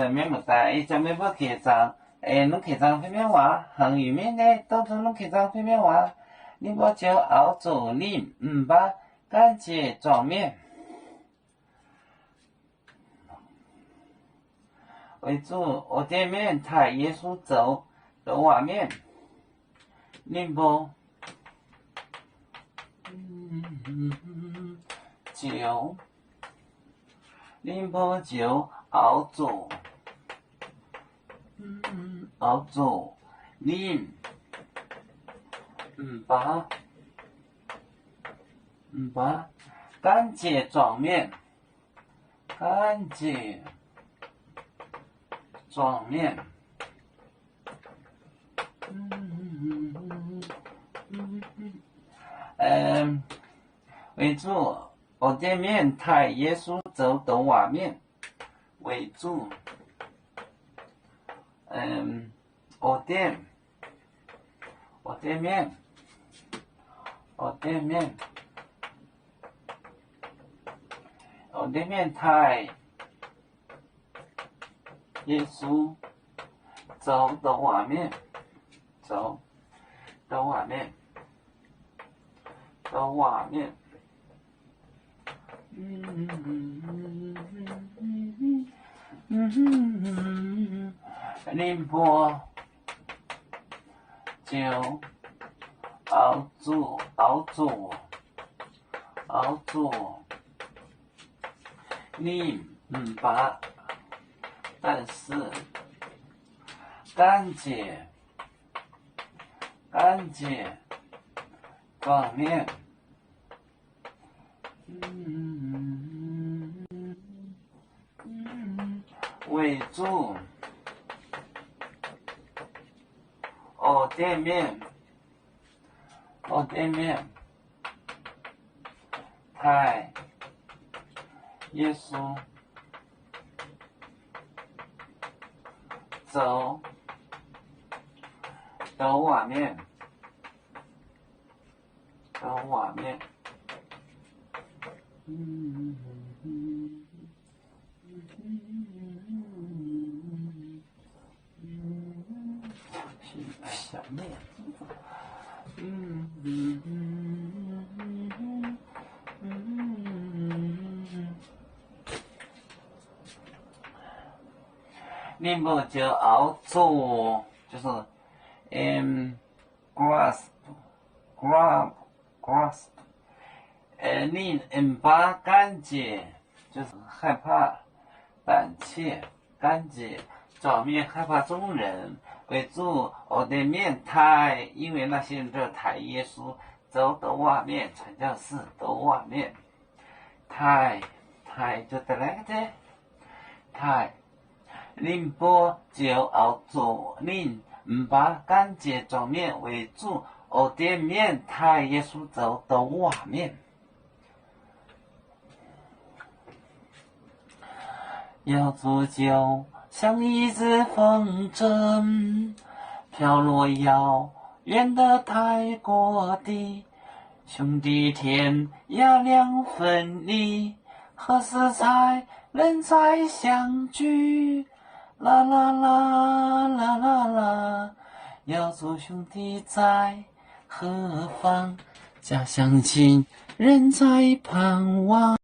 面目大，就面不开张，侬开张会面话，横与面呢，到处侬开张会面话，你不就熬走你把干净装面。为主，我店面太耶稣走的画面，宁波酒，宁波酒熬煮，熬煮，宁把干净装面，干净装面。为主，我店面太耶稣走的画面为主。我店面太耶稣走的画面，走的画面。宁波酒熬煮，宁把但是干净装面。为主，我店面太耶稣走的画面，小妹，宁波就熬煮，就是 grasp，宁把干净，就是害怕、胆怯、干净，装面害怕众人。为主，我的面太，因为那些人太耶稣走的画面，传教士的画面，太就得来的太，宁波就熬煮，宁把干净装面为主，我的面太耶稣走的画面。要煮酒，像一只风筝，飘落遥远的泰国地。兄弟天涯两分离，何时才能再相聚？啦啦啦啦啦啦，要做兄弟在何方？家乡亲人在盼望。